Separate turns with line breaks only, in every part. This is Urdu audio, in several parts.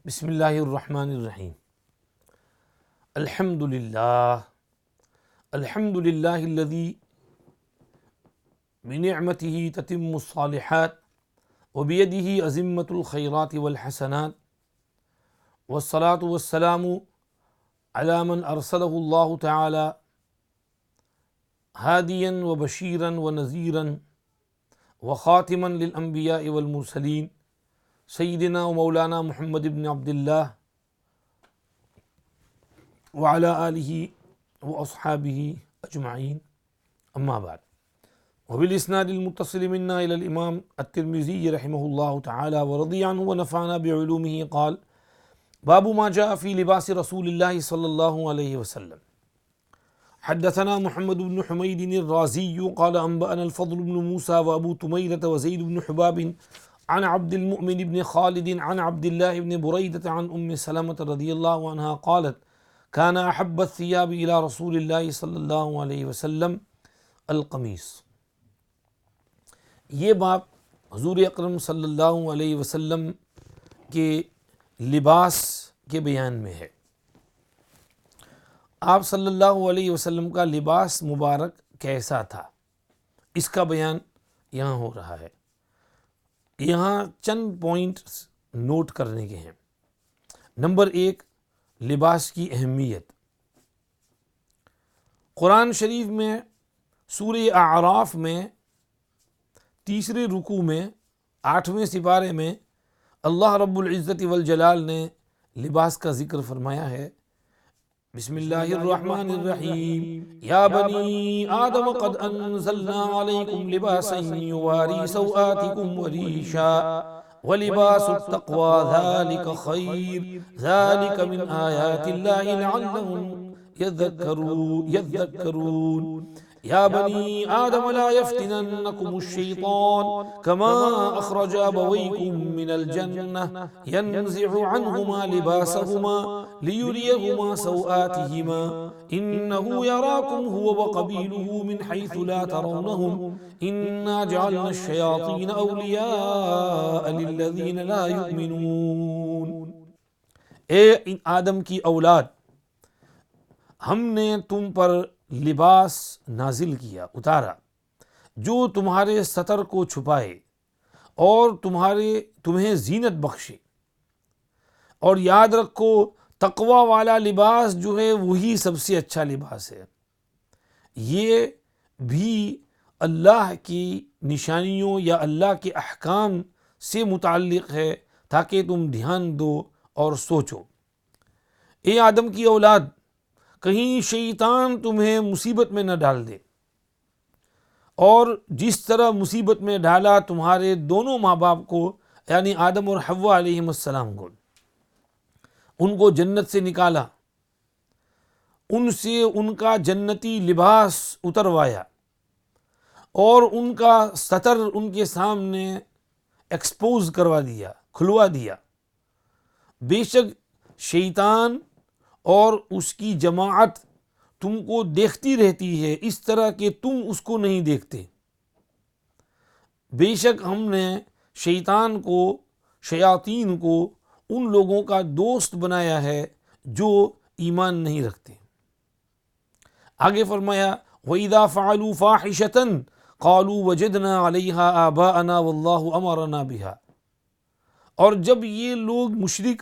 بسم اللہ الرحمن الرحیم۔ الحمد للہ الذی بنعمتہ تتم الصالحات وبیدہ ازمۃ الخیرات والحسنات والصلاة والسلام علی من ارسلہ اللہ تعالی ہادیا وبشیرا ونذیرا وخاتما للانبیاء والمرسلین سیدنا و مولانا محمد بن عبد اللہ وعلی آلہ و اصحابہ اجمعین، اما بعد، وبالاسناد المتصل منا الى الامام الترمذی رحمہ اللہ تعالی ورضی عنہ ونفعنا بعلومہ قال باب ما جاء في لباس رسول اللہ صلی اللہ علیہ وسلم۔ حدثنا محمد بن حمید الرازی قال انبأنا الفضل بن موسى وابو تمیرة وزید بن حباب عن عبد المؤمن بن خالد عن عبد الله بن بريدة عن ام سلمة رضی اللہ عنہا قالت كان احب الثياب الى رسول اللہ صلی اللہ علیہ وسلم القمیص۔ یہ باب حضور اکرم صلی اللہ علیہ وسلم کے لباس کے بیان میں ہے۔ آپ صلی اللہ علیہ وسلم کا لباس مبارک کیسا تھا، اس کا بیان یہاں ہو رہا ہے۔ یہاں چند پوائنٹس نوٹ کرنے کے ہیں۔ نمبر 1، لباس کی اہمیت۔ قرآن شریف میں سورہ اعراف میں 3 رکوع میں 8ویں سپارے میں اللہ رب العزت والجلال نے لباس کا ذکر فرمایا ہے۔ بسم اللہ الرحمن الرحیم، یا بنی آدم قد انزلنا علیکم لباسا یواری سوآتکم وریشا ولباس التقوی ذالک خیر ذالک من آیات اللہ لعلہم یذکرون۔ یا بنی آدم لا یفتننکم الشیطان کما اخرج ابویکم من الجنہ ینزع عنہما لباسہما لیریہما سوآتہما انہ یراکم هو وقبیلہ من حیث لا ترونہم انا جعلنا الشیاطین اولیاء للذین لا یؤمنون۔ اے آدم کی اولاد، ہم نے تم پر لباس نازل کیا، اتارا، جو تمہارے ستر کو چھپائے اور تمہیں زینت بخشے۔ اور یاد رکھو، تقوی والا لباس جو ہے وہی سب سے اچھا لباس ہے۔ یہ بھی اللہ کی نشانیوں یا اللہ کے احکام سے متعلق ہے، تاکہ تم دھیان دو اور سوچو۔ اے آدم کی اولاد، کہیں شیطان تمہیں مصیبت میں نہ ڈال دے، اور جس طرح مصیبت میں ڈالا تمہارے دونوں ماں باپ کو، یعنی آدم اور حوا علیہ السلام کو، ان کو جنت سے نکالا، ان سے ان کا جنتی لباس اتروایا اور ان کا ستر ان کے سامنے ایکسپوز کروا دیا، کھلوا دیا۔ بے شک شیطان اور اس کی جماعت تم کو دیکھتی رہتی ہے، اس طرح کہ تم اس کو نہیں دیکھتے۔ بے شک ہم نے شیطان کو، شیاطین کو، ان لوگوں کا دوست بنایا ہے جو ایمان نہیں رکھتے۔ آگے فرمایا وَإِذَا فَعَلُوا فَاحِشَةً قَالُوا وَجَدْنَا عَلَيْهَا آبَاءَنَا وَاللَّهُ أَمَرَنَا بِهَا۔ اور جب یہ لوگ مشرک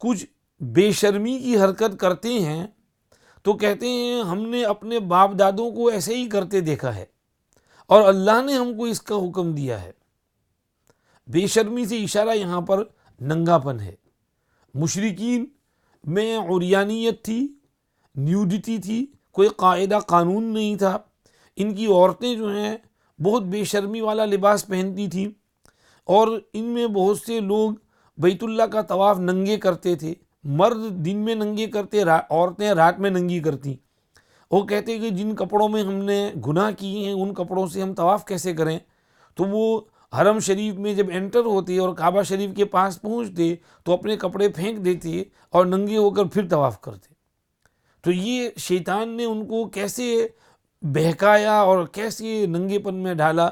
کچھ بے شرمی کی حرکت کرتے ہیں تو کہتے ہیں ہم نے اپنے باپ دادوں کو ایسے ہی کرتے دیکھا ہے اور اللہ نے ہم کو اس کا حکم دیا ہے۔ بے شرمی سے اشارہ یہاں پر ننگا پن ہے۔ مشرکین میں عریانیت تھی، نیوڈیٹی تھی، کوئی قاعدہ قانون نہیں تھا۔ ان کی عورتیں جو ہیں بہت بے شرمی والا لباس پہنتی تھیں، اور ان میں بہت سے لوگ بیت اللہ کا طواف ننگے کرتے تھے۔ مرد دن میں ننگے کرتے، عورتیں رات میں ننگی کرتی۔ وہ کہتے کہ جن کپڑوں میں ہم نے گناہ کیے ہیں ان کپڑوں سے ہم طواف کیسے کریں؟ تو وہ حرم شریف میں جب انٹر ہوتے اور کعبہ شریف کے پاس پہنچتے تو اپنے کپڑے پھینک دیتے اور ننگے ہو کر پھر طواف کرتے۔ تو یہ شیطان نے ان کو کیسے بہکایا اور کیسے ننگے پن میں ڈالا،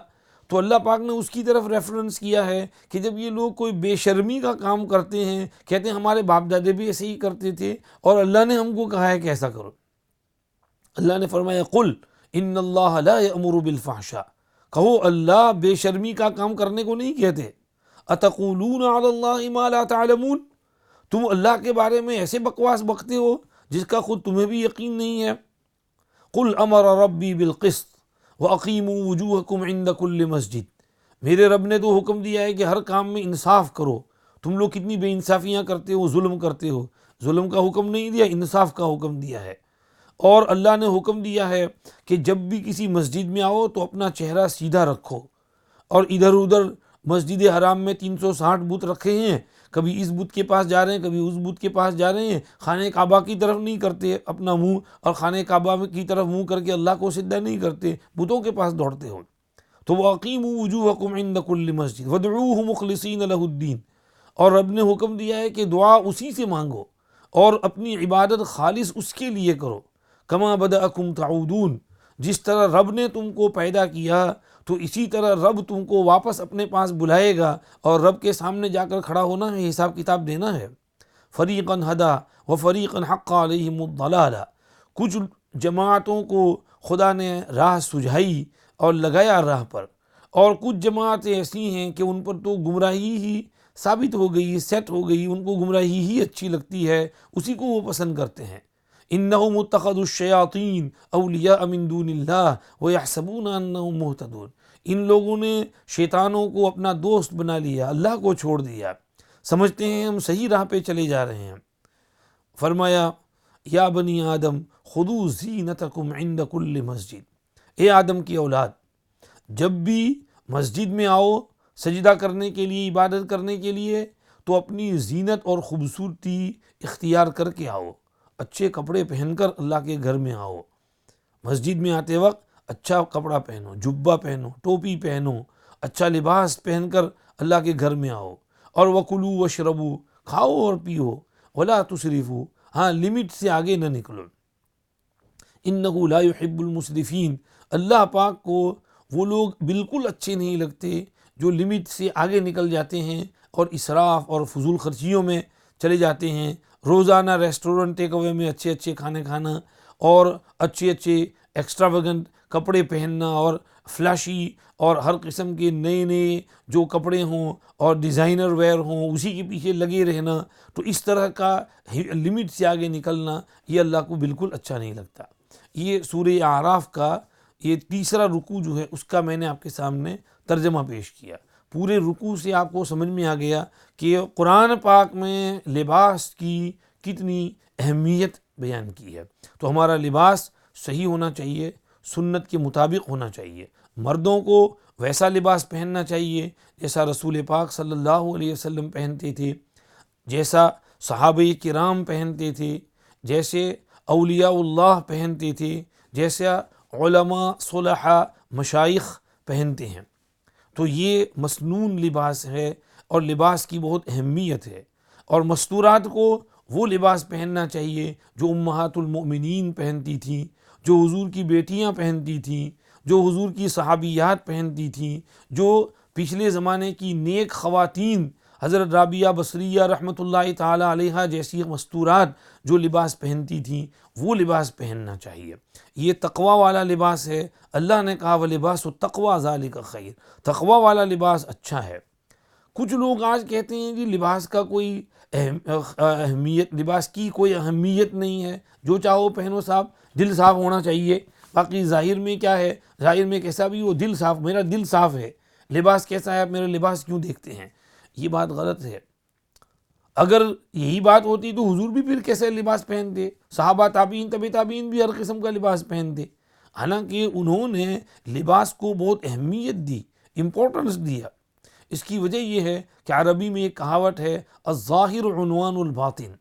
تو اللہ پاک نے اس کی طرف ریفرنس کیا ہے کہ جب یہ لوگ کوئی بے شرمی کا کام کرتے ہیں، کہتے ہیں ہمارے باپ دادے بھی ایسے ہی کرتے تھے اور اللہ نے ہم کو کہا ہے کہ ایسا کرو۔ اللہ نے فرمایا قل ان اللہ لا یأمر بالفحشاء، کہو اللہ بے شرمی کا کام کرنے کو نہیں کہتے۔ اتقولون علی اللہ ما لا تعلمون، تم اللہ کے بارے میں ایسے بکواس بکتے ہو جس کا خود تمہیں بھی یقین نہیں ہے۔ قل امر ربی بالقسط واقیموا وجوہکم عند کل مسجد، میرے رب نے تو حکم دیا ہے کہ ہر کام میں انصاف کرو۔ تم لوگ کتنی بے انصافیاں کرتے ہو، ظلم کرتے ہو۔ ظلم کا حکم نہیں دیا، انصاف کا حکم دیا ہے۔ اور اللہ نے حکم دیا ہے کہ جب بھی کسی مسجد میں آؤ تو اپنا چہرہ سیدھا رکھو، اور ادھر ادھر مسجد حرام میں 360 بت رکھے ہیں، کبھی اس بت کے پاس جا رہے ہیں، کبھی اس بت کے پاس جا رہے ہیں، خانہ کعبہ کی طرف نہیں کرتے اپنا منہ، اور خانہ کعبہ کی طرف منہ کر کے اللہ کو سجدہ نہیں کرتے، بتوں کے پاس دوڑتے ہو۔ تو وَأَقِيمُوا وُجُوهَكُمْ عِنْدَ كُلِّ مَسْجِدٍ وَادْعُوهُ مُخْلِصِينَ لَهُ الدِّينَ، اور رب نے حکم دیا ہے کہ دعا اسی سے مانگو اور اپنی عبادت خالص اس کے لیے کرو۔ کما بدأکم تعودون، جس طرح رب نے تم کو پیدا کیا تو اسی طرح رب تم کو واپس اپنے پاس بلائے گا، اور رب کے سامنے جا کر کھڑا ہونا ہے، حساب کتاب دینا ہے۔ فریقاً ہدا وفریقاً حق علیہم الضلالہ، کچھ جماعتوں کو خدا نے راہ سجھائی اور لگایا راہ پر، اور کچھ جماعتیں ایسی ہیں کہ ان پر تو گمراہی ہی ثابت ہو گئی، سیٹ ہو گئی، ان کو گمراہی ہی اچھی لگتی ہے، اسی کو وہ پسند کرتے ہیں۔ انہم اتخذوا الشیاطین اولیاء من دون اللہ ویحسبون انہم مہتدون، ان لوگوں نے شیطانوں کو اپنا دوست بنا لیا، اللہ کو چھوڑ دیا، سمجھتے ہیں ہم صحیح راہ پہ چلے جا رہے ہیں۔ فرمایا یا بنی آدم خذوا زینتکم عند کل مسجد، اے آدم کی اولاد، جب بھی مسجد میں آؤ سجدہ کرنے کے لیے، عبادت کرنے کے لیے، تو اپنی زینت اور خوبصورتی اختیار کر کے آؤ، اچھے کپڑے پہن کر اللہ کے گھر میں آؤ۔ مسجد میں آتے وقت اچھا کپڑا پہنو، جبہ پہنو، ٹوپی پہنو، اچھا لباس پہن کر اللہ کے گھر میں آؤ۔ اور وَكُلُوا وَاشْرَبُوا، کھاؤ اور پیو، وَلَا تُسْرِفُوا، ہاں لمٹ سے آگے نہ نکلو۔ إِنَّهُ لَا يُحِبُّ الْمُسْرِفِينَ، اللہ پاک کو وہ لوگ بالکل اچھے نہیں لگتے جو لمٹ سے آگے نکل جاتے ہیں اور اسراف اور فضول خرچیوں میں چلے جاتے ہیں۔ روزانہ ریسٹورنٹ ٹیک اوے میں اچھے اچھے کھانے کھانا، اور اچھے اچھے ایکسٹراویگنٹ کپڑے پہننا، اور فلیشی اور ہر قسم کے نئے نئے جو کپڑے ہوں اور ڈیزائنر ویئر ہوں اسی کے پیچھے لگے رہنا، تو اس طرح کا لمٹ سے آگے نکلنا یہ اللہ کو بالکل اچھا نہیں لگتا۔ یہ سورہ اعراف کا یہ تیسرا رکوع جو ہے اس کا میں نے آپ کے سامنے ترجمہ پیش کیا۔ پورے رکوع سے آپ کو سمجھ میں آ گیا کہ قرآن پاک میں لباس کی کتنی اہمیت بیان کی ہے۔ تو ہمارا لباس صحیح ہونا چاہیے، سنت کے مطابق ہونا چاہیے۔ مردوں کو ویسا لباس پہننا چاہیے جیسا رسول پاک صلی اللہ علیہ وسلم پہنتے تھے، جیسا صحابہ کرام پہنتے تھے، جیسے اولیاء اللہ پہنتے تھے، جیسا علماء صلحاء مشائخ پہنتے ہیں۔ تو یہ مسنون لباس ہے اور لباس کی بہت اہمیت ہے، اور مستورات کو وہ لباس پہننا چاہیے جو امہات المؤمنین پہنتی تھیں، جو حضور کی بیٹیاں پہنتی تھیں، جو حضور کی صحابیات پہنتی تھیں، جو پچھلے زمانے کی نیک خواتین حضرت رابعہ بصریہ رحمۃ اللہ تعالی علیہا جیسی مستورات جو لباس پہنتی تھیں وہ لباس پہننا چاہیے۔ یہ تقوی والا لباس ہے۔ اللہ نے کہا وَلِبَاسُ التَّقْوَىٰ ذَلِكَ خَيْرٌ، تقوی والا لباس اچھا ہے۔ کچھ لوگ آج کہتے ہیں کہ لباس کا کوئی اہمیت، لباس کی کوئی اہمیت نہیں ہے، جو چاہو پہنو، صاحب دل صاف ہونا چاہیے، باقی ظاہر میں کیا ہے، ظاہر میں کیسا بھی ہو، دل صاف، میرا دل صاف ہے، لباس کیسا ہے میرا لباس کیوں دیکھتے ہیں؟ یہ بات غلط ہے۔ اگر یہی بات ہوتی تو حضور بھی پھر کیسے لباس پہنتے، صحابہ تابعین طبع تابعین بھی ہر قسم کا لباس پہنتے۔ حالانکہ انہوں نے لباس کو بہت اہمیت دی، امپورٹنس دیا۔ اس کی وجہ یہ ہے کہ عربی میں ایک کہاوت ہے الظاہر عنوان الباطن،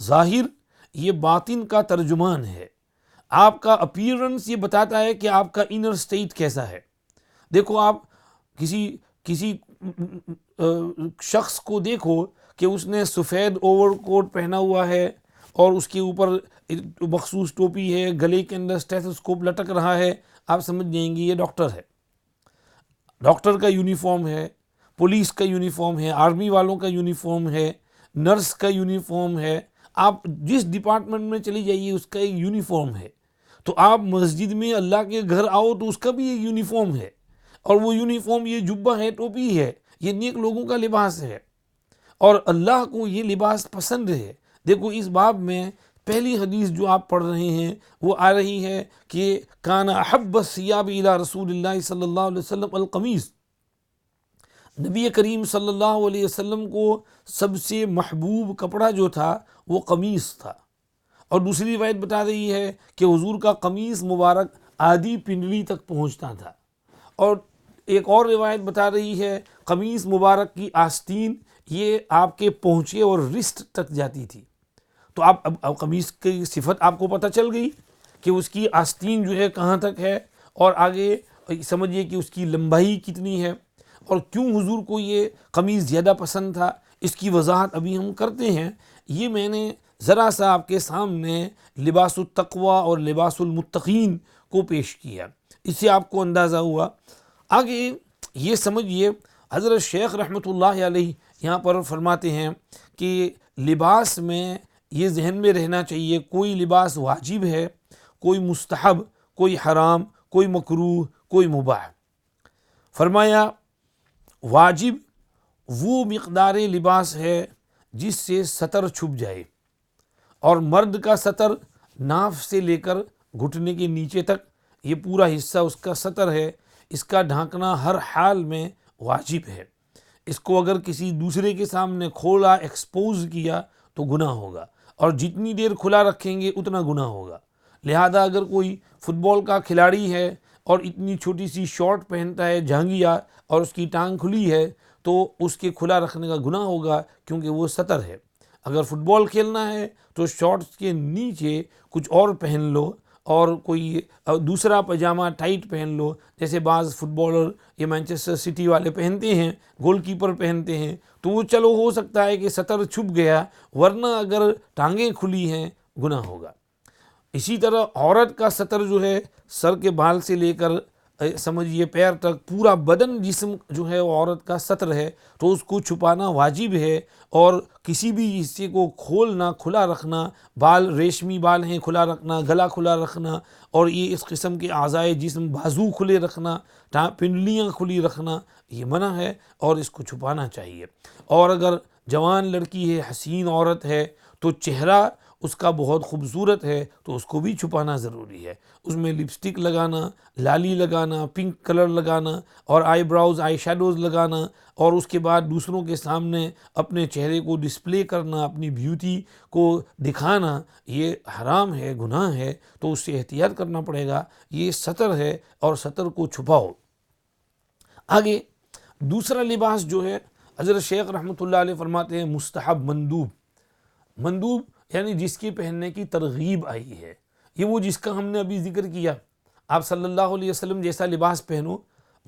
ظاہر یہ باطن کا ترجمان ہے۔ آپ کا اپیرنس یہ بتاتا ہے کہ آپ کا انر سٹیٹ کیسا ہے۔ دیکھو آپ کسی شخص کو دیکھو کہ اس نے سفید اوور کوٹ پہنا ہوا ہے اور اس کے اوپر مخصوص ٹوپی ہے، گلے کے اندر اسٹیتھوسکوپ لٹک رہا ہے، آپ سمجھ جائیں گے یہ ڈاکٹر ہے۔ ڈاکٹر کا یونیفارم ہے، پولیس کا یونیفارم ہے، آرمی والوں کا یونیفارم ہے، نرس کا یونیفارم ہے، آپ جس ڈپارٹمنٹ میں چلی جائیے اس کا ایک یونیفارم ہے. تو آپ مسجد میں اللہ کے گھر آؤ تو اس کا بھی ایک یونیفارم ہے، اور وہ یونیفارم یہ جبہ ہے، ٹوپی ہے، یہ نیک لوگوں کا لباس ہے، اور اللہ کو یہ لباس پسند ہے. دیکھو اس باب میں پہلی حدیث جو آپ پڑھ رہے ہیں وہ آ رہی ہے کہ کان احب الثیاب الی رسول اللہ صلی اللہ علیہ وسلم القمیص، نبی کریم صلی اللہ علیہ وسلم کو سب سے محبوب کپڑا جو تھا وہ قمیص تھا. اور دوسری روایت بتا رہی ہے کہ حضور کا قمیص مبارک آدھی پنڈلی تک پہنچتا تھا، اور ایک اور روایت بتا رہی ہے قمیص مبارک کی آستین یہ آپ کے پہنچے اور رسٹ تک جاتی تھی. تو اب قمیص کی صفت آپ کو پتہ چل گئی کہ اس کی آستین جو ہے کہاں تک ہے، اور آگے سمجھیے کہ اس کی لمبائی کتنی ہے، اور کیوں حضور کو یہ قمیص زیادہ پسند تھا. اس کی وضاحت ابھی ہم کرتے ہیں. یہ میں نے ذرا سا آپ کے سامنے لباس التقوی اور لباس المتقین کو پیش کیا، اس سے آپ کو اندازہ ہوا. آگے یہ سمجھیے حضرت شیخ رحمۃ اللہ علیہ یہاں پر فرماتے ہیں کہ لباس میں یہ ذہن میں رہنا چاہیے کوئی لباس واجب ہے، کوئی مستحب، کوئی حرام، کوئی مکروہ، کوئی مباح. فرمایا واجب وہ مقدار لباس ہے جس سے سطر چھپ جائے، اور مرد کا سطر ناف سے لے کر گھٹنے کے نیچے تک یہ پورا حصہ اس کا سطر ہے، اس کا ڈھانکنا ہر حال میں واجب ہے. اس کو اگر کسی دوسرے کے سامنے کھولا، ایکسپوز کیا تو گناہ ہوگا، اور جتنی دیر کھلا رکھیں گے اتنا گناہ ہوگا. لہذا اگر کوئی فٹ بال کا کھلاڑی ہے اور اتنی چھوٹی سی شارٹ پہنتا ہے جھانگیا اور اس کی ٹانگ کھلی ہے تو اس کے کھلا رکھنے کا گناہ ہوگا، کیونکہ وہ سطر ہے. اگر فٹ بال کھیلنا ہے تو شارٹس کے نیچے کچھ اور پہن لو، اور کوئی دوسرا پاجامہ ٹائٹ پہن لو، جیسے بعض فٹ بالر یہ مانچسٹر سٹی والے پہنتے ہیں، گول کیپر پہنتے ہیں، تو وہ چلو ہو سکتا ہے کہ سطر چھپ گیا، ورنہ اگر ٹانگیں کھلی ہیں گناہ ہوگا. اسی طرح عورت کا سطر جو ہے سر کے بال سے لے کر سمجھیے پیر تک پورا بدن جسم جو ہے وہ عورت کا سطر ہے، تو اس کو چھپانا واجب ہے. اور کسی بھی حصے کو کھولنا، کھلا رکھنا، بال ریشمی بال ہیں کھلا رکھنا، گلا کھلا رکھنا، اور یہ اس قسم کے اعضائے جسم بازو کھلے رکھنا، پنڈلیاں کھلی رکھنا، یہ منع ہے اور اس کو چھپانا چاہیے. اور اگر جوان لڑکی ہے، حسین عورت ہے، تو چہرہ اس کا بہت خوبصورت ہے تو اس کو بھی چھپانا ضروری ہے. اس میں لپسٹک لگانا، لالی لگانا، پنک کلر لگانا، اور آئی براؤز، آئی شیڈوز لگانا، اور اس کے بعد دوسروں کے سامنے اپنے چہرے کو ڈسپلے کرنا، اپنی بیوٹی کو دکھانا، یہ حرام ہے، گناہ ہے. تو اس سے احتیاط کرنا پڑے گا. یہ سطر ہے اور سطر کو چھپاؤ. آگے دوسرا لباس جو ہے حضرت شیخ رحمۃ اللہ علیہ فرماتے ہیں مستحب، مندوب. مندوب یعنی جس کی پہننے کی ترغیب آئی ہے، یہ وہ جس کا ہم نے ابھی ذکر کیا. آپ صلی اللہ علیہ وسلم جیسا لباس پہنو،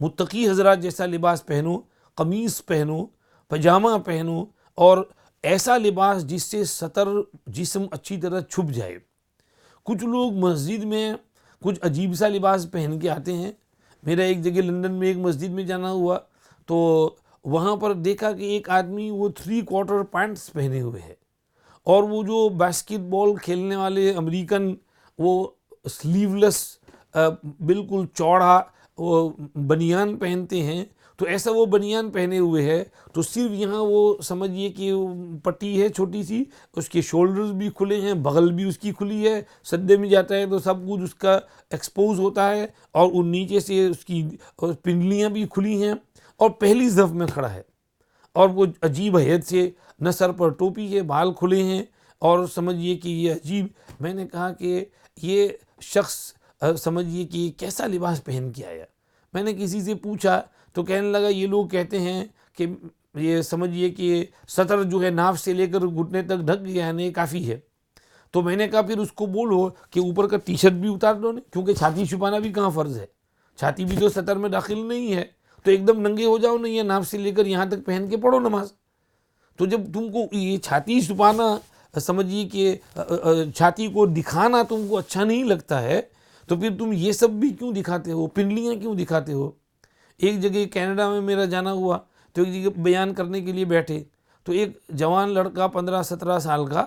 متقی حضرات جیسا لباس پہنو، قمیص پہنو، پاجامہ پہنو، اور ایسا لباس جس سے سطر جسم اچھی طرح چھپ جائے. کچھ لوگ مسجد میں کچھ عجیب سا لباس پہن کے آتے ہیں. میرا ایک جگہ لندن میں ایک مسجد میں جانا ہوا تو وہاں پر دیکھا کہ ایک آدمی وہ 3/4 پینٹس پہنے ہوئے ہے، اور وہ جو باسکٹ بال کھیلنے والے امریکن وہ سلیو لیس بالکل چوڑا وہ بنیان پہنتے ہیں، تو ایسا وہ بنیان پہنے ہوئے ہے، تو صرف یہاں وہ سمجھیے کہ پٹی ہے چھوٹی سی، اس کے شولڈرز بھی کھلے ہیں، بغل بھی اس کی کھلی ہے، سدے میں جاتا ہے تو سب کچھ اس کا ایکسپوز ہوتا ہے، اور ان نیچے سے اس کی پنڈلیاں بھی کھلی ہیں، اور پہلی صف میں کھڑا ہے، اور وہ عجیب حیت سے نہ سر پر ٹوپی ہے، بال کھلے ہیں، اور سمجھیے کہ یہ عجیب. میں نے کہا کہ یہ شخص سمجھیے کہ یہ کیسا لباس پہن کے آیا. میں نے کسی سے پوچھا تو کہنے لگا یہ لوگ کہتے ہیں کہ یہ سمجھیے کہ سطر جو ہے ناف سے لے کر گھٹنے تک ڈھک گیا ہے، نہیں کافی ہے. تو میں نے کہا پھر اس کو بولو کہ اوپر کا ٹی شرٹ بھی اتار دو، کیونکہ چھاتی چھپانا بھی کہاں فرض ہے، چھاتی بھی تو سطر میں داخل نہیں ہے، تو ایک دم ننگے ہو جاؤ، نہیں ہے ناف سے لے کر یہاں تک پہن کے پڑھو نماز. تو جب تم کو یہ چھاتی چھپانا سمجھیے کہ چھاتی کو دکھانا تم کو اچھا نہیں لگتا ہے، تو پھر تم یہ سب بھی کیوں دکھاتے ہو، پنڈلیاں کیوں دکھاتے ہو. ایک جگہ کینیڈا میں میرا جانا ہوا تو ایک جگہ بیان کرنے کے لیے بیٹھے تو ایک جوان لڑکا 15-17 سال کا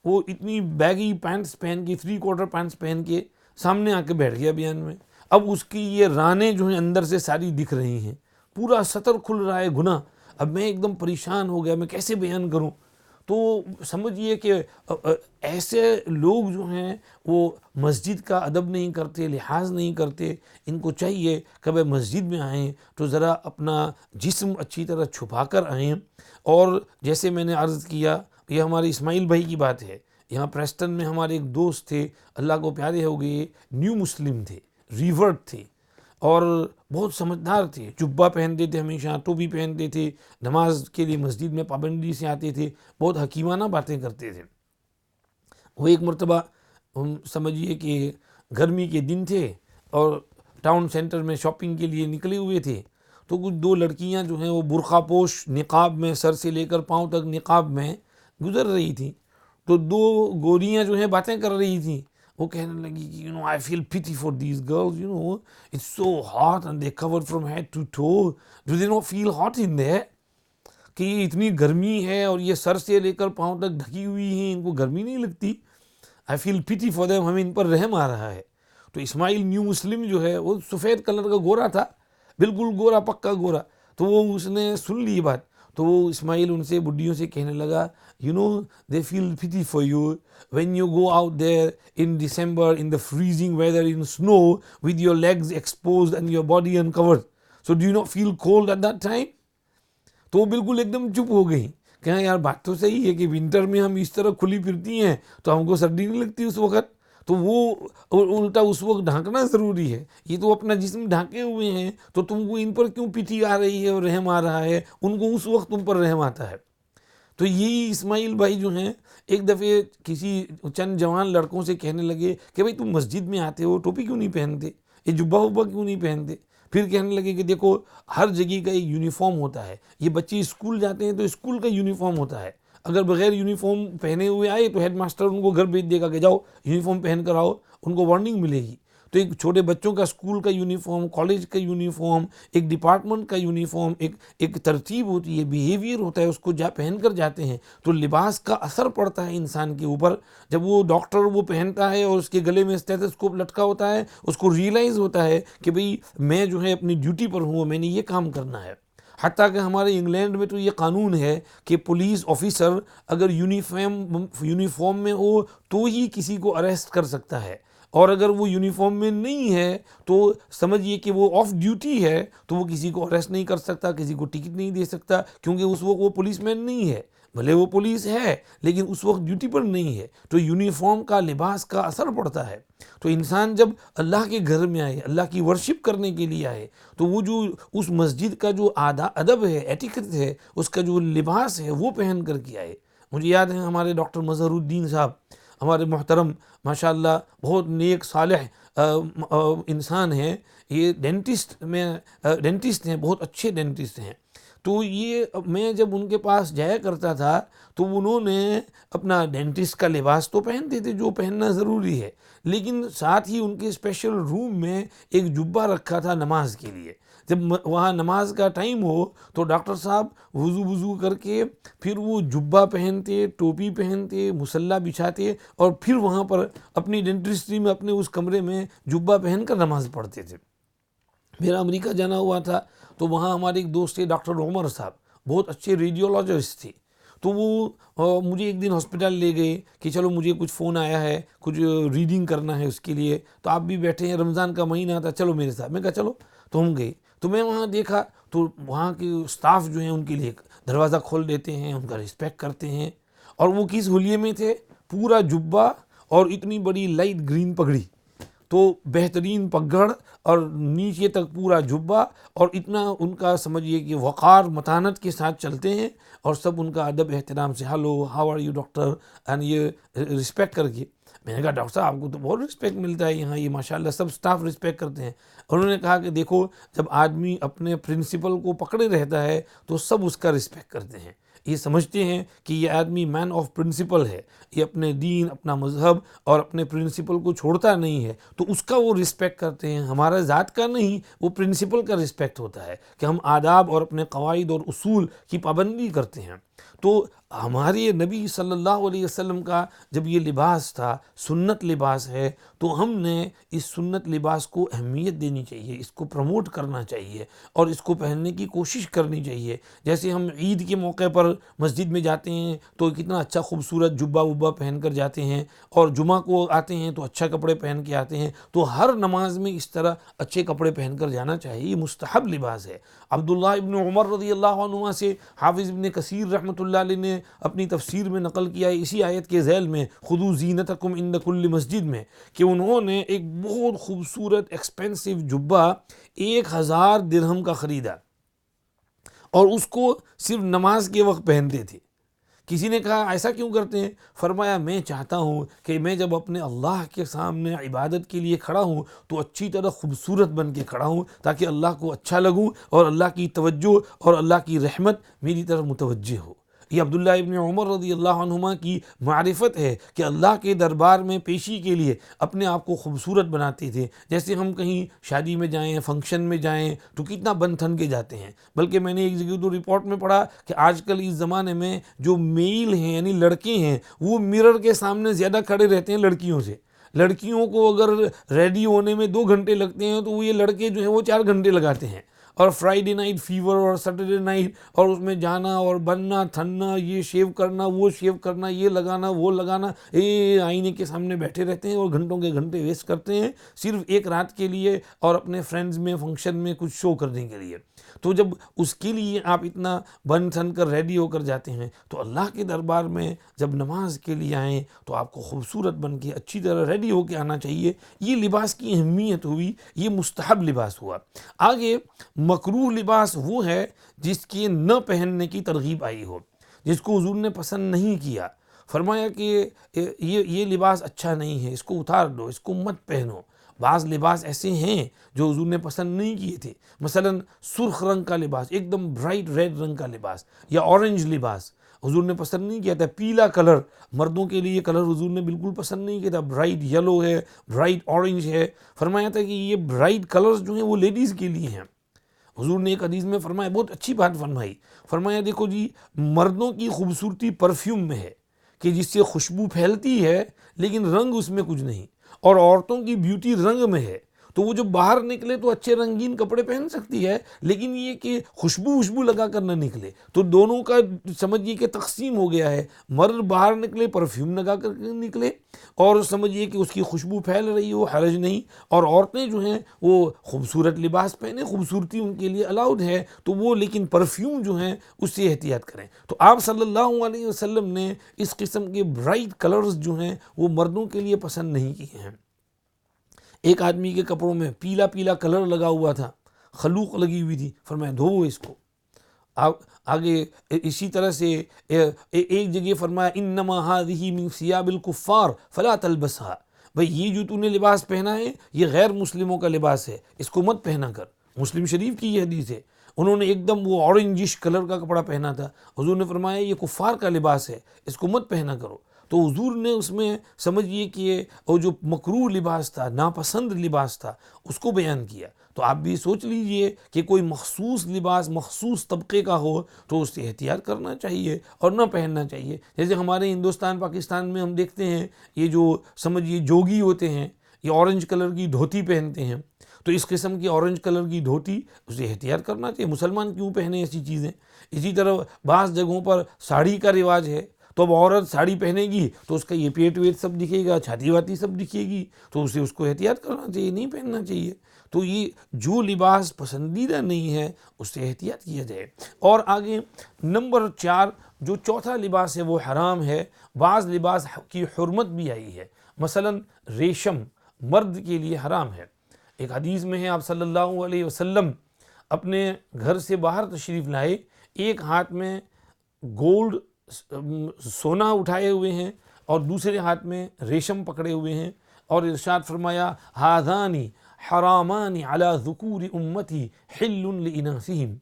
وہ اتنی بیگی پینٹس پہن کے 3/4 پینٹس پہن کے سامنے آ کے بیٹھ گیا بیان میں. اب اس کی یہ رانیں جو ہیں اندر سے ساری دکھ رہی ہیں, پورا سطر کھل رہا ہے گناہ. اب میں ایک دم پریشان ہو گیا, میں کیسے بیان کروں. تو سمجھیے کہ ایسے لوگ جو ہیں وہ مسجد کا ادب نہیں کرتے, لحاظ نہیں کرتے. ان کو چاہیے کہ وہ مسجد میں آئیں تو ذرا اپنا جسم اچھی طرح چھپا کر آئیں. اور جیسے میں نے عرض کیا, یہ ہمارے اسماعیل بھائی کی بات ہے, یہاں پریسٹن میں ہمارے ایک دوست تھے, اللہ کو پیارے ہو گئے, نیو مسلم تھے, ریورٹ تھے اور بہت سمجھدار تھے. جبہ پہنتے تھے, ہمیشہ ٹوپی پہنتے تھے, نماز کے لیے مسجد میں پابندی سے آتے تھے, بہت حکیمانہ باتیں کرتے تھے. وہ ایک مرتبہ سمجھیے کہ گرمی کے دن تھے اور ٹاؤن سینٹر میں شاپنگ کے لیے نکلے ہوئے تھے. تو کچھ 2 لڑکیاں جو ہیں وہ برقع پوش نقاب میں, سر سے لے کر پاؤں تک نقاب میں گزر رہی تھیں. تو 2 گوریاں جو ہیں باتیں کر رہی تھیں. وہ کہنے لگی کہ I feel pity for these girls, it's so hot and they covered from head to toe. Do they not feel hot in there? کہ یہ اتنی گرمی ہے اور یہ سر سے لے کر پاؤں تک ڈھکی ہوئی ہیں, ان کو گرمی نہیں لگتی. I feel pity for them, ہمیں ان پر رحم آ رہا ہے. تو اسماعیل نیو مسلم جو ہے وہ سفید کلر کا گورا تھا, بالکل گورا, پکا گورا. تو وہ اس نے سن لی بات. تو وہ اسماعیل ان سے بڈھیوں سے کہنے لگا, they feel pity for you when you go out there in December in the freezing weather in snow with your legs exposed and your body uncovered. So do you not feel cold at that time? تو وہ بالکل ایک دم چپ ہو گئی. کہا یار بات تو صحیح ہے کہ ونٹر میں ہم اس طرح کھلی پھرتی ہیں تو ہم کو سردی نہیں لگتی اس وقت. تو وہ الٹا اس وقت ڈھانکنا ضروری ہے. یہ تو اپنا جسم ڈھانکے ہوئے ہیں, تو تم کو ان پر کیوں پیٹی آ رہی ہے اور رحم آ رہا ہے؟ ان کو اس وقت تم پر رحم آتا ہے. تو یہی اسماعیل بھائی جو ہیں ایک دفعہ کسی چند جوان لڑکوں سے کہنے لگے کہ بھائی تم مسجد میں آتے ہو, ٹوپی کیوں نہیں پہنتے, یہ جبہ وبہ کیوں نہیں پہنتے؟ پھر کہنے لگے کہ دیکھو ہر جگہ کا ایک یونیفارم ہوتا ہے. یہ بچے اسکول جاتے ہیں تو اسکول کا یونیفارم ہوتا ہے. اگر بغیر یونیفارم پہنے ہوئے آئے تو ہیڈ ماسٹر ان کو گھر بھیج دے گا کہ جاؤ یونیفارم پہن کر آؤ, ان کو وارننگ ملے گی. تو ایک چھوٹے بچوں کا اسکول کا یونیفارم, کالج کا یونیفارم, ایک ڈپارٹمنٹ کا یونیفارم, ایک ترتیب ہوتی ہے, بیہیویئر ہوتا ہے, اس کو پہن کر جاتے ہیں. تو لباس کا اثر پڑتا ہے انسان کے اوپر. جب وہ ڈاکٹر وہ پہنتا ہے اور اس کے گلے میں اسٹیتھوسکوپ لٹکا ہوتا ہے, اس کو ریئلائز ہوتا ہے کہ بھئی میں جو ہے اپنی ڈیوٹی پر ہوں, میں نے یہ کام کرنا ہے. حتیٰ کہ ہمارے انگلینڈ میں تو یہ قانون ہے کہ پولیس آفیسر اگر یونیفارم میں ہو تو ہی کسی کو اریسٹ کر سکتا ہے, اور اگر وہ یونیفارم میں نہیں ہے تو سمجھیے کہ وہ آف ڈیوٹی ہے تو وہ کسی کو اریسٹ نہیں کر سکتا, کسی کو ٹکٹ نہیں دے سکتا, کیونکہ اس وقت وہ پولیس مین نہیں ہے. بھلے وہ پولیس ہے لیکن اس وقت ڈیوٹی پر نہیں ہے. تو یونیفارم کا, لباس کا اثر پڑتا ہے. تو انسان جب اللہ کے گھر میں آئے, اللہ کی ورشپ کرنے کے لیے آئے, تو وہ جو اس مسجد کا جو ادب ہے, ایٹیکٹ ہے, اس کا جو لباس ہے وہ پہن کر کے آئے. مجھے یاد ہے ہمارے ڈاکٹر مظہر الدین صاحب, ہمارے محترم ماشاءاللہ بہت نیک صالح انسان ہیں. یہ ڈینٹسٹ ہیں, بہت اچھے ڈینٹسٹ ہیں. تو یہ میں جب ان کے پاس جایا کرتا تھا تو انہوں نے اپنا ڈینٹسٹ کا لباس تو پہنتے تھے جو پہننا ضروری ہے, لیکن ساتھ ہی ان کے اسپیشل روم میں ایک جبہ رکھا تھا نماز کے لیے. جب وہاں نماز کا ٹائم ہو تو ڈاکٹر صاحب وضو کر کے پھر وہ جبہ پہنتے, ٹوپی پہنتے, مصلی بچھاتے اور پھر وہاں پر اپنی ڈینٹسٹری میں اپنے اس کمرے میں جبہ پہن کر نماز پڑھتے تھے. میرا امریکہ جانا ہوا تھا تو وہاں ہمارے ایک دوست تھے ڈاکٹر عمر صاحب, بہت اچھے ریڈیولوجسٹ تھے. تو وہ مجھے ایک دن ہاسپٹل لے گئے کہ چلو مجھے کچھ فون آیا ہے, کچھ ریڈنگ کرنا ہے اس کے لیے, تو آپ بھی بیٹھے ہیں, رمضان کا مہینہ تھا, چلو میرے ساتھ. میں کہا چلو. تو ہم گئے تو میں وہاں دیکھا تو وہاں کے اسٹاف جو ہیں ان کے لیے دروازہ کھول دیتے ہیں, ان کا رسپیکٹ کرتے ہیں. اور وہ کس حلیے میں تھے, پورا جبہ اور اتنی بڑی لائٹ گرین پگڑی, تو بہترین پگڑ اور نیچے تک پورا جبہ, اور اتنا ان کا سمجھیے کہ وقار متانت کے ساتھ چلتے ہیں, اور سب ان کا ادب احترام سے hello how are you doctor, and یہ رسپیکٹ کر کے. میں نے کہا ڈاکٹر صاحب آپ کو تو بہت رسپیکٹ ملتا ہے یہاں, یہ ماشاءاللہ سب سٹاف رسپیکٹ کرتے ہیں. انہوں نے کہا کہ دیکھو جب آدمی اپنے پرنسپل کو پکڑے رہتا ہے تو سب اس کا رسپیکٹ کرتے ہیں. یہ سمجھتے ہیں کہ یہ آدمی مین آف پرنسپل ہے، یہ اپنے دین، اپنا مذہب اور اپنے پرنسپل کو چھوڑتا نہیں ہے، تو اس کا وہ رسپیکٹ کرتے ہیں. ہمارا ذات کا نہیں، وہ پرنسپل کا رسپیکٹ ہوتا ہے کہ ہم آداب اور اپنے قواعد اور اصول کی پابندی کرتے ہیں. تو ہمارے نبی صلی اللہ علیہ وسلم کا جب یہ لباس تھا، سنت لباس ہے، تو ہم نے اس سنت لباس کو اہمیت دینی چاہیے، اس کو پروموٹ کرنا چاہیے اور اس کو پہننے کی کوشش کرنی چاہیے. جیسے ہم عید کے موقع پر مسجد میں جاتے ہیں تو کتنا اچھا خوبصورت جبہ وبہ پہن کر جاتے ہیں، اور جمعہ کو آتے ہیں تو اچھا کپڑے پہن کے آتے ہیں. تو ہر نماز میں اس طرح اچھے کپڑے پہن کر جانا چاہیے، یہ مستحب لباس ہے. عبداللہ ابن عمر رضی اللہ عنہ سے حافظ ابن کثیر رحمۃ اللہ علیہ نے اپنی تفسیر میں نقل کیا ہے اسی آیت کے ذیل میں خذوا زینتکم عند کل مسجد میں، کہ انہوں نے ایک بہت خوبصورت ایکسپینسو جبہ 1000 درہم کا خریدا اور اس کو صرف نماز کے وقت پہنتے تھے. کسی نے کہا ایسا کیوں کرتے ہیں؟ فرمایا میں چاہتا ہوں کہ میں جب اپنے اللہ کے سامنے عبادت کے لیے کھڑا ہوں تو اچھی طرح خوبصورت بن کے کھڑا ہوں، تاکہ اللہ کو اچھا لگوں اور اللہ کی توجہ اور اللہ کی رحمت میری طرف متوجہ ہو. یہ عبداللہ ابن عمر رضی اللہ عنہما کی معرفت ہے کہ اللہ کے دربار میں پیشی کے لیے اپنے آپ کو خوبصورت بناتے تھے. جیسے ہم کہیں شادی میں جائیں، فنکشن میں جائیں تو کتنا بن ٹھن کے جاتے ہیں. بلکہ میں نے ایک جگہ تو رپورٹ میں پڑھا کہ آج کل اس زمانے میں جو میل ہیں یعنی لڑکے ہیں وہ مرر کے سامنے زیادہ کھڑے رہتے ہیں لڑکیوں سے. لڑکیوں کو اگر ریڈی ہونے میں 2 گھنٹے لگتے ہیں تو وہ یہ لڑکے جو ہیں وہ 4 گھنٹے لگاتے ہیں. اور فرائیڈے نائٹ فیور اور سیٹرڈے نائٹ اور اس میں جانا اور بننا تھننا، یہ شیو کرنا وہ شیو کرنا، یہ لگانا وہ لگانا، آئینے کے سامنے بیٹھے رہتے ہیں اور گھنٹوں کے گھنٹے ویسٹ کرتے ہیں صرف ایک رات کے لیے اور اپنے فرینڈز میں فنکشن میں کچھ شو کرنے کے لیے. تو جب اس کے لیے آپ اتنا بن ٹھن کر ریڈی ہو کر جاتے ہیں تو اللہ کے دربار میں جب نماز کے لیے آئیں تو آپ کو خوبصورت بن کے اچھی طرح ریڈی ہو کے آنا چاہیے. یہ لباس کی اہمیت ہوئی، یہ مستحب لباس ہوا. آگے مکروہ لباس وہ ہے جس کے نہ پہننے کی ترغیب آئی ہو، جس کو حضور نے پسند نہیں کیا. فرمایا کہ یہ لباس اچھا نہیں ہے، اس کو اتار دو، اس کو مت پہنو. بعض لباس ایسے ہیں جو حضور نے پسند نہیں کیے تھے، مثلا سرخ رنگ کا لباس، ایک دم برائٹ ریڈ رنگ کا لباس، یا اورنج لباس حضور نے پسند نہیں کیا تھا. پیلا کلر، مردوں کے لیے کلر حضور نے بالکل پسند نہیں کیا تھا. برائٹ یلو ہے، برائٹ اورنج ہے. فرمایا تھا کہ یہ برائٹ کلرز جو ہیں وہ لیڈیز کے لیے ہیں. حضور نے ایک حدیث میں فرمایا، بہت اچھی بات فرمائی. فرمایا دیکھو جی، مردوں کی خوبصورتی پرفیوم میں ہے کہ جس سے خوشبو پھیلتی ہے لیکن رنگ اس میں کچھ نہیں، اور عورتوں کی بیوٹی رنگ میں ہے. تو وہ جو باہر نکلے تو اچھے رنگین کپڑے پہن سکتی ہے، لیکن یہ کہ خوشبو لگا کر نہ نکلے. تو دونوں کا سمجھیے کہ تقسیم ہو گیا ہے. مرد باہر نکلے پرفیوم لگا کر نکلے اور سمجھیے کہ اس کی خوشبو پھیل رہی ہو، حرج نہیں. اور عورتیں جو ہیں وہ خوبصورت لباس پہنے، خوبصورتی ان کے لیے الاؤڈ ہے، تو وہ لیکن پرفیوم جو ہیں اس سے احتیاط کریں. تو آپ صلی اللہ علیہ وسلم نے اس قسم کے برائٹ کلرز جو ہیں وہ مردوں کے لیے پسند نہیں کیے ہیں. ایک آدمی کے کپڑوں میں پیلا پیلا کلر لگا ہوا تھا، خلوق لگی ہوئی تھی. فرمایا دھو اس کو. آگے اسی طرح سے ایک جگہ فرمایا انما هذه من ثياب الكفار فلا تلبسها. بھئی یہ جو تو نے لباس پہنا ہے یہ غیر مسلموں کا لباس ہے، اس کو مت پہنا کر. مسلم شریف کی یہ حدیث ہے. انہوں نے ایک دم وہ اورنجش کلر کا کپڑا پہنا تھا. حضور نے فرمایا یہ کفار کا لباس ہے، اس کو مت پہنا کرو. تو حضور نے اس میں سمجھیے کہ وہ جو مکروہ لباس تھا، ناپسند لباس تھا، اس کو بیان کیا. تو آپ بھی سوچ لیجئے کہ کوئی مخصوص لباس مخصوص طبقے کا ہو تو اس سے احتیاط کرنا چاہیے اور نہ پہننا چاہیے. جیسے ہمارے ہندوستان پاکستان میں ہم دیکھتے ہیں یہ جو سمجھیے جوگی ہوتے ہیں یہ اورنج کلر کی دھوتی پہنتے ہیں. تو اس قسم کی اورنج کلر کی دھوتی اسے احتیاط کرنا چاہیے. مسلمان کیوں پہنے ایسی چیزیں؟ اسی طرح بعض جگہوں پر ساڑی کا رواج ہے، تو اب عورت ساڑی پہنے گی تو اس کا یہ پیٹ ویٹ سب دکھے گا، چھاتی واتی سب دکھے گی، تو اسے اس کو احتیاط کرنا چاہیے، نہیں پہننا چاہیے. تو یہ جو لباس پسندیدہ نہیں ہے اس سے احتیاط کیا جائے. اور آگے نمبر 4 جو چوتھا لباس ہے وہ حرام ہے. بعض لباس کی حرمت بھی آئی ہے، مثلا ریشم مرد کے لیے حرام ہے. ایک حدیث میں ہے آپ صلی اللہ علیہ وسلم اپنے گھر سے باہر تشریف لائے، ایک ہاتھ میں گولڈ سونا اٹھائے ہوئے ہیں اور دوسرے ہاتھ میں ریشم پکڑے ہوئے ہیں، اور ارشاد فرمایا ہذانی حرامان علی ذکور امتی حل لاناسہم.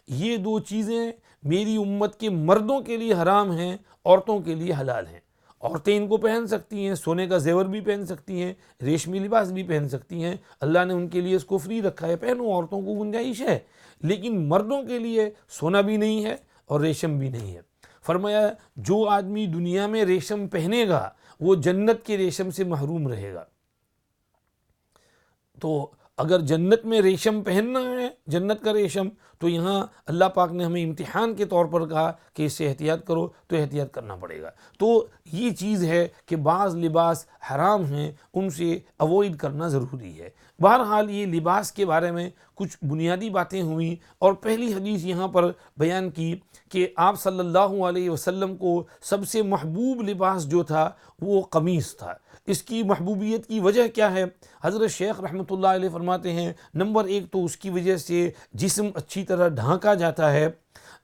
یہ 2 چیزیں میری امت کے مردوں کے لیے حرام ہیں، عورتوں کے لیے حلال ہیں۔ عورتیں ان کو پہن سکتی ہیں، سونے کا زیور بھی پہن سکتی ہیں، ریشمی لباس بھی پہن سکتی ہیں، اللہ نے ان کے لیے اس کو فری رکھا ہے، پہنو، عورتوں کو گنجائش ہے۔ لیکن مردوں کے لیے سونا بھی نہیں ہے اور ریشم بھی نہیں ہے۔ فرمایا جو آدمی دنیا میں ریشم پہنے گا وہ جنت کے ریشم سے محروم رہے گا۔ تو اگر جنت میں ریشم پہننا ہے، جنت کا ریشم، تو یہاں اللہ پاک نے ہمیں امتحان کے طور پر کہا کہ اس سے احتیاط کرو، تو احتیاط کرنا پڑے گا۔ تو یہ چیز ہے کہ بعض لباس حرام ہیں، ان سے اوائڈ کرنا ضروری ہے۔ بہرحال یہ لباس کے بارے میں کچھ بنیادی باتیں ہوئیں، اور پہلی حدیث یہاں پر بیان کی کہ آپ صلی اللہ علیہ وسلم کو سب سے محبوب لباس جو تھا وہ قمیص تھا۔ اس کی محبوبیت کی وجہ کیا ہے؟ حضرت شیخ رحمۃ اللہ علیہ فرماتے ہیں، نمبر ایک تو اس کی وجہ سے جسم اچھی طرح ڈھانکا جاتا ہے۔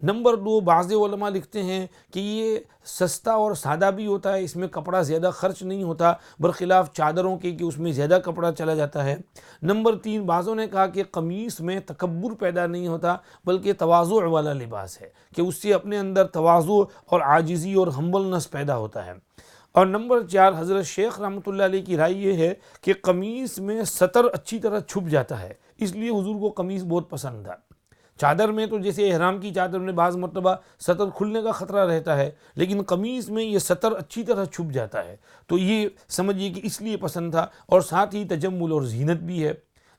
نمبر دو، بعض علماء لکھتے ہیں کہ یہ سستا اور سادہ بھی ہوتا ہے، اس میں کپڑا زیادہ خرچ نہیں ہوتا، برخلاف چادروں کے کہ اس میں زیادہ کپڑا چلا جاتا ہے۔ نمبر تین، بعضوں نے کہا کہ قمیص میں تکبر پیدا نہیں ہوتا بلکہ تواضع والا لباس ہے، کہ اس سے اپنے اندر تواضع اور عاجزی اور ہمبلنس پیدا ہوتا ہے۔ اور نمبر چار، حضرت شیخ رحمۃ اللہ علیہ کی رائے یہ ہے کہ قمیص میں سطر اچھی طرح چھپ جاتا ہے، اس لیے حضور کو قمیص بہت پسند تھا۔ چادر میں تو جیسے احرام کی چادر میں بعض مرتبہ سطر کھلنے کا خطرہ رہتا ہے، لیکن قمیص میں یہ سطر اچھی طرح چھپ جاتا ہے، تو یہ سمجھیے کہ اس لیے پسند تھا۔ اور ساتھ ہی تجمل اور زینت بھی ہے،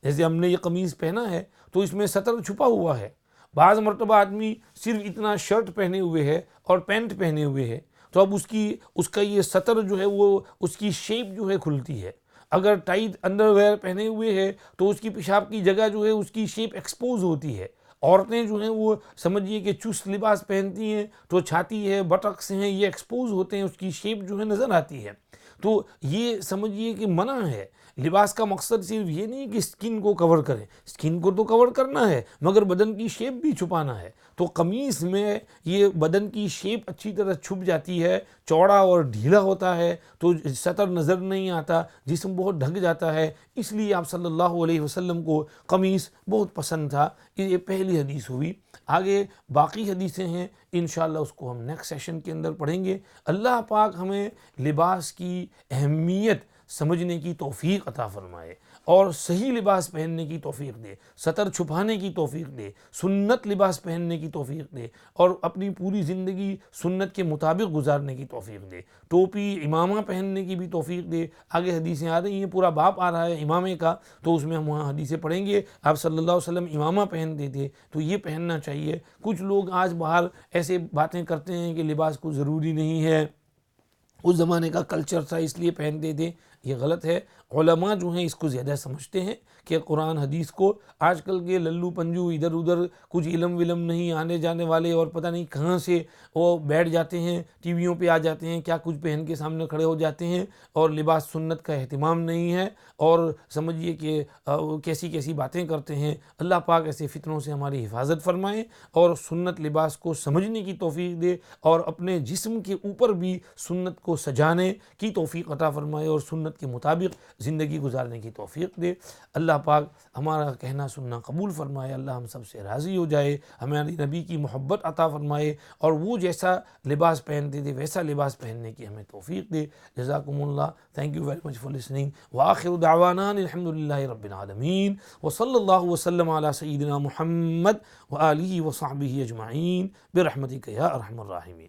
جیسے ہم نے یہ قمیص پہنا ہے تو اس میں سطر چھپا ہوا ہے۔ بعض مرتبہ آدمی صرف اتنا شرٹ پہنے ہوئے ہے اور پینٹ پہنے ہوئے ہے، تو اب اس کا یہ سطر جو ہے وہ اس کی شیپ جو ہے کھلتی ہے۔ اگر ٹائٹ انڈر ویئر پہنے ہوئے ہے تو اس کی پیشاب کی جگہ جو ہے اس کی شیپ ایکسپوز ہوتی ہے۔ عورتیں جو ہیں وہ سمجھیے کہ چست لباس پہنتی ہیں تو چھاتی ہے، بٹکس ہیں، یہ ایکسپوز ہوتے ہیں، اس کی شیپ جو ہے نظر آتی ہے۔ تو یہ سمجھیے کہ منع ہے۔ لباس کا مقصد صرف یہ نہیں کہ اسکن کو کور کرے، اسکن کو تو کور کرنا ہے مگر بدن کی شیپ بھی چھپانا ہے۔ تو قمیص میں یہ بدن کی شیپ اچھی طرح چھپ جاتی ہے، چوڑا اور ڈھیلا ہوتا ہے تو سطر نظر نہیں آتا، جسم بہت ڈھک جاتا ہے، اس لیے آپ صلی اللہ علیہ وسلم کو قمیص بہت پسند تھا۔ یہ پہلی حدیث ہوئی۔ آگے باقی حدیثیں ہیں، انشاءاللہ اس کو ہم نیکسٹ سیشن کے اندر پڑھیں گے۔ اللہ پاک ہمیں لباس کی اہمیت سمجھنے کی توفیق عطا فرمائے اور صحیح لباس پہننے کی توفیق دے، سطر چھپانے کی توفیق دے، سنت لباس پہننے کی توفیق دے اور اپنی پوری زندگی سنت کے مطابق گزارنے کی توفیق دے، ٹوپی امامہ پہننے کی بھی توفیق دے۔ آگے حدیثیں آ رہی ہیں، پورا باب آ رہا ہے امامے کا، تو اس میں ہم وہاں حدیثیں پڑھیں گے۔ آپ صلی اللہ علیہ وسلم امامہ پہنتے تھے تو یہ پہننا چاہیے۔ کچھ لوگ آج باہر ایسے باتیں کرتے ہیں کہ لباس کو ضروری نہیں ہے، اس زمانے کا کلچر تھا اس لیے پہنتے تھے، یہ غلط ہے۔ علماء جو ہیں اس کو زیادہ سمجھتے ہیں کہ قرآن حدیث کو، آج کل کے للو پنجو ادھر ادھر کچھ علم ولم نہیں، آنے جانے والے اور پتہ نہیں کہاں سے وہ بیٹھ جاتے ہیں، ٹی ویوں پہ آ جاتے ہیں، کیا کچھ پہن کے سامنے کھڑے ہو جاتے ہیں، اور لباس سنت کا اہتمام نہیں ہے، اور سمجھیے کہ کیسی کیسی باتیں کرتے ہیں۔ اللہ پاک ایسے فتنوں سے ہماری حفاظت فرمائے اور سنت لباس کو سمجھنے کی توفیق دے اور اپنے جسم کے اوپر بھی سنت کو سجانے کی توفیق عطا فرمائے اور سنت کے مطابق زندگی گزارنے کی توفیق دے۔ اللہ پاک ہمارا کہنا سننا قبول فرمائے، اللہ ہم سب سے راضی ہو جائے، ہمارے نبی کی محبت عطا فرمائے اور وہ جیسا لباس پہنتے تھے ویسا لباس پہننے کی ہمیں توفیق دے۔ جزاکم اللہ، thank you very much for listening, وآخر دعوانا الحمدللہ رب العالمین، وصلی اللہ وسلم علی سیدنا محمد وآلہ وصحبہ اجمعین برحمتک یا ارحم الراحمین۔